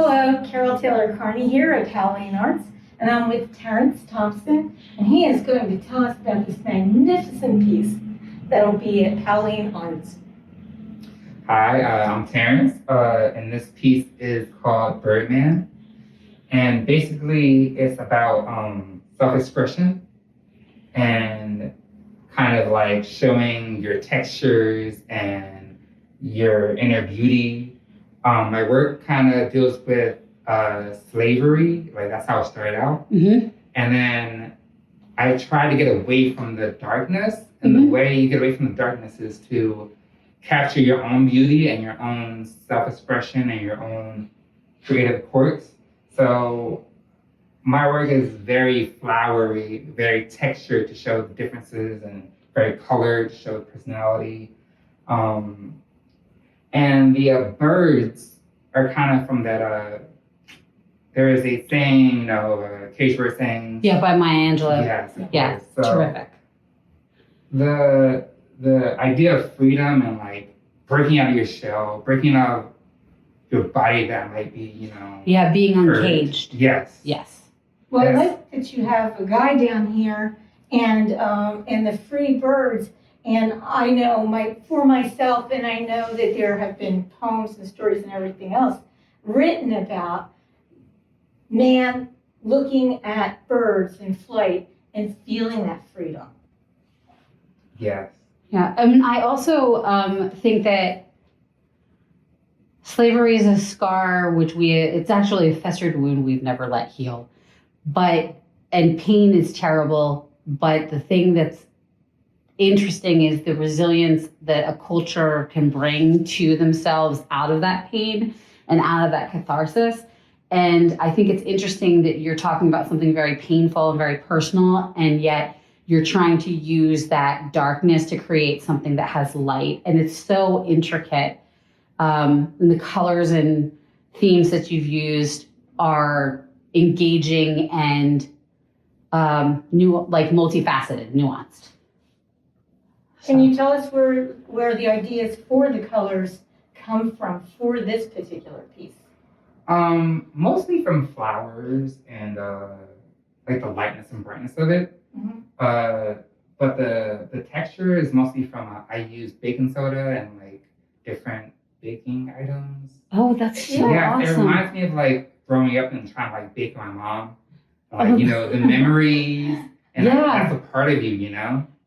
Hello, Carol Taylor-Kearney here at Powell Arts, and I'm with Terence Thompson, and he is going to tell us about this magnificent piece that'll be at Powell Arts. Hi, I'm Terence, and this piece is called Birdman. And basically, it's about self-expression and kind of like showing your textures and your inner beauty. My work kind of deals with slavery, like that's how it started out. Mm-hmm. And then I try to get away from the darkness, and the way you get away from the darkness is to capture your own beauty and your own self-expression and your own creative quirks. So my work is very flowery, very textured to show the differences, and very colored to show personality. And the birds are kind of from that, there is a saying, cage bird saying. Yeah, by Maya Angelou. Yes. Yeah, So terrific. The idea of freedom and like breaking out of your shell, breaking out of your body that might be, Yeah, being hurt. uncaged. Yes. Yes. Well, I Yes. like that you have a guy down here and the free birds. And I know for myself, and I know that there have been poems and stories and everything else written about man looking at birds in flight and feeling that freedom. Yes. Yeah. I also think that slavery is a scar it's actually a festered wound we've never let heal. And pain is terrible, but the thing that's interesting is the resilience that a culture can bring to themselves out of that pain and out of that catharsis. And I think it's interesting that you're talking about something very painful and very personal, and yet you're trying to use that darkness to create something that has light. And it's so intricate. And the colors and themes that you've used are engaging and multifaceted, nuanced. Can you tell us where the ideas for the colors come from for this particular piece? Mostly from flowers and like the lightness and brightness of it. Mhm. But the texture is mostly from I use baking soda and like different baking items. Oh, that's so Yeah, it awesome. reminds me of like growing up and trying to like bake my mom. Like, the memories and that's a part of you,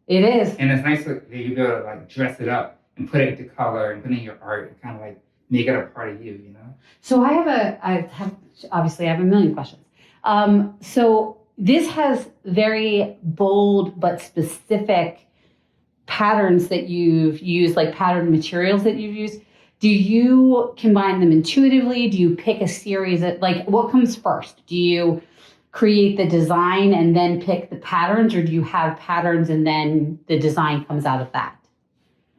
It is. And it's nice that you be able to like dress it up and put it into color and put it in your art and kind of like make it a part of you, So I have a million questions. So this has very bold but specific patterns that you've used, like pattern materials that you've used. Do you combine them intuitively? Do you pick a series what comes first? Do you create the design and then pick the patterns, or do you have patterns and then the design comes out of that?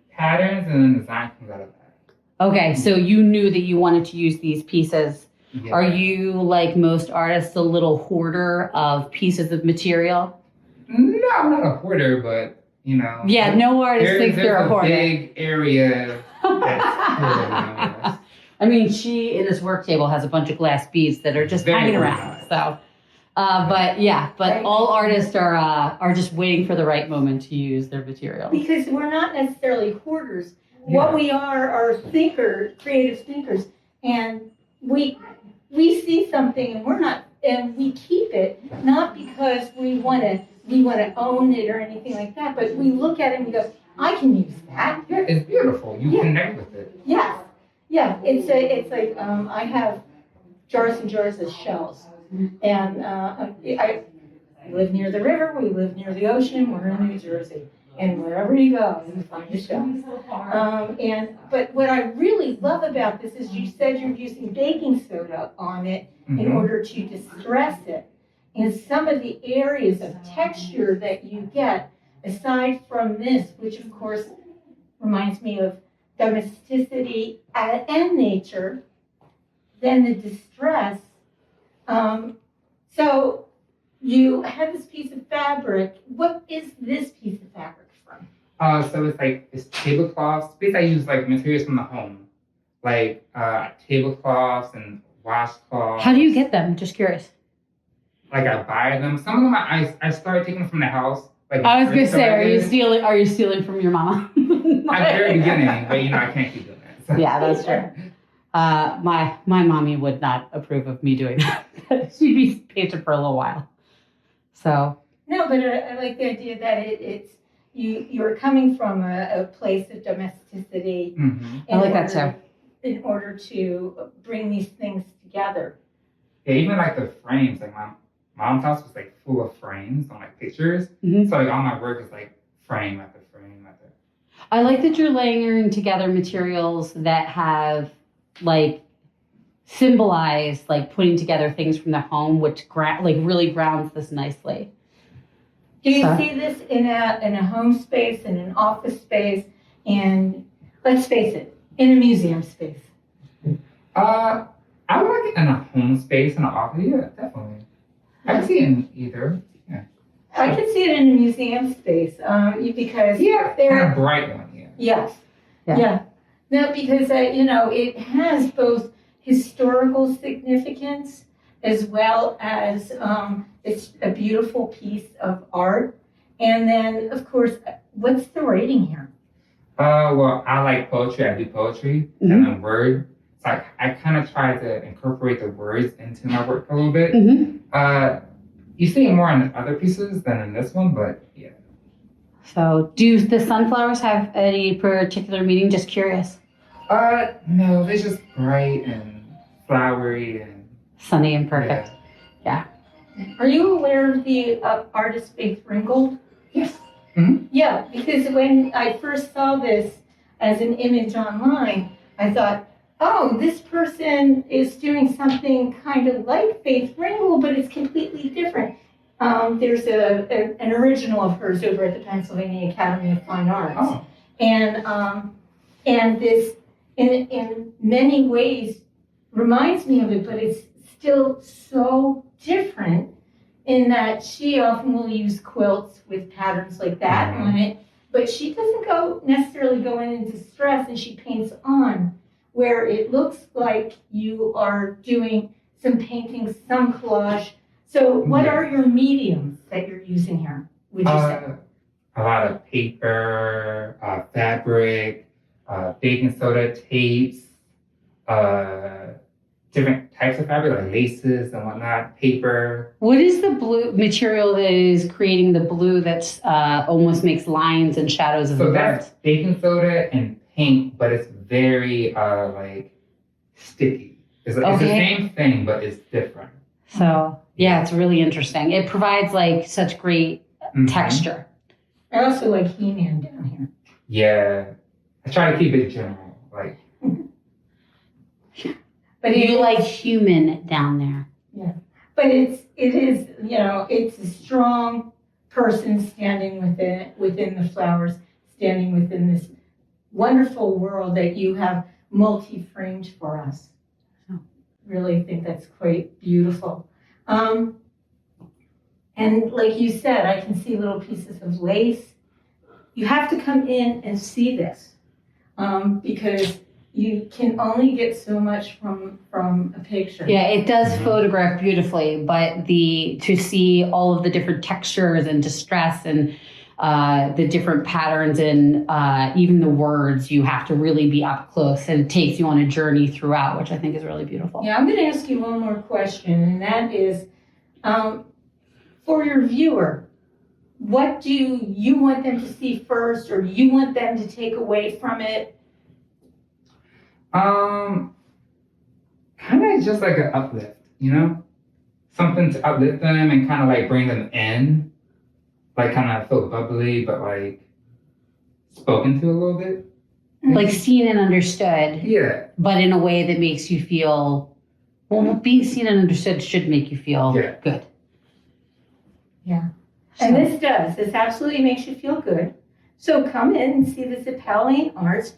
Patterns and then design comes out of that. Okay, so you knew that you wanted to use these pieces. Yeah. Are you, like most artists, a little hoarder of pieces of material? No, I'm not a hoarder, but Yeah, no artist thinks they're a hoarder. There's a big area that's hoarded. I mean, she in this work table has a bunch of glass beads that are just Very hanging around. organized. So, but all artists are just waiting for the right moment to use their material. Because we're not necessarily hoarders. Yeah. What we are creative thinkers, and we see something and we keep it, not because we want to own it or anything like that, but we look at it and we go, I can use that. Yeah, it's beautiful. You connect with it. Yes. Yeah, it's like I have jars and jars of shells, and I live near the river. We live near the ocean. We're in New Jersey, and wherever you go, you find a shell. But what I really love about this is you said you're using baking soda on it in order to distress it, and some of the areas of texture that you get aside from this, which of course reminds me of domesticity and nature, then the distress. So you have this piece of fabric. What is this piece of fabric from? So it's tablecloths. Basically, I use like materials from the home, like tablecloths and washcloths. How do you get them? Just curious. Like I buy them. Some of them I started taking them from the house. Like I was gonna say, started. are you stealing from your mama? At the very beginning, but I can't keep doing that. So. Yeah, that's true. My mommy would not approve of me doing that. She'd be patient for a little while. So No, but I like the idea that it's you're coming from a place of domesticity. Mm-hmm. I like that too. In order to bring these things together. Yeah, even like the frames, like my mom's house was like full of frames on like pictures. Mhm. So like all my work is like frame after frame after. I like that you're layering together materials that have like symbolize like putting together things from the home, which really grounds this nicely. Do you So- see this in a home space, in an office space, and let's face it, in a museum space? I would like it in a home space, in an office. Yeah, definitely. I can see it in either. I could see it in a museum space because Yeah, they're kind of bright one. Yeah. yes, Yeah. yeah. No, because it has both historical significance as well as it's a beautiful piece of art. And then, of course, what's the rating here? Well, I like poetry. I do poetry and then word. So I kind of try to incorporate the words into my work a little bit. Mm-hmm. You see it more in other pieces than in this one, but yeah. So, do the sunflowers have any particular meaning? Just curious. No, they're just bright and flowery and Sunny and perfect. Yeah. Are you aware of the artist Faith Ringgold? Yes. Yeah, because when I first saw this as an image online, I thought, oh, this person is doing something kind of like Faith Ringgold, but it's completely different. There's an original of hers over at the Pennsylvania Academy of Fine Arts. Oh. And this, in many ways, reminds me of it, but it's still so different in that she often will use quilts with patterns like that on it, but she doesn't necessarily go into stress, and she paints on where it looks like you are doing some painting, some collage. So what are your mediums that you're using here, would you say? A lot of paper, fabric, baking soda, tapes, different types of fabric like laces and whatnot, paper. What is the blue material that is creating the blue that's almost makes lines and shadows of the So birds? that's baking soda and paint, but it's very like sticky. It's the same thing, but it's different. So yeah, it's really interesting. It provides like such great texture. I also like He-Man down here. Yeah, I try to keep it general, like. But You like human down there. But it is, it's a strong person standing within the flowers, standing within this wonderful world that you have multi-framed for us. Oh. Really think that's quite beautiful. And like you said, I can see little pieces of lace. You have to come in and see this because you can only get so much from a picture. Yeah, it does photograph beautifully, but to see all of the different textures and distress and the different patterns and even the words, you have to really be up close, and it takes you on a journey throughout, which I think is really beautiful. Yeah, I'm going to ask you one more question, and that is, for your viewer, what do you want them to see first, or you want them to take away from it? Kind of just like an uplift, something to uplift them and kind of like bring them in, like kind of feel bubbly, but like spoken to a little bit. Like seen and understood, Yeah. but in a way that makes you feel, well, being seen and understood should make you feel good. Yeah. And this absolutely makes you feel good. So come in and see this at Powell Arts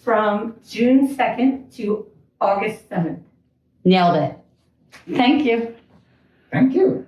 from June 2nd to August 7th. Nailed it. Thank you. Thank you.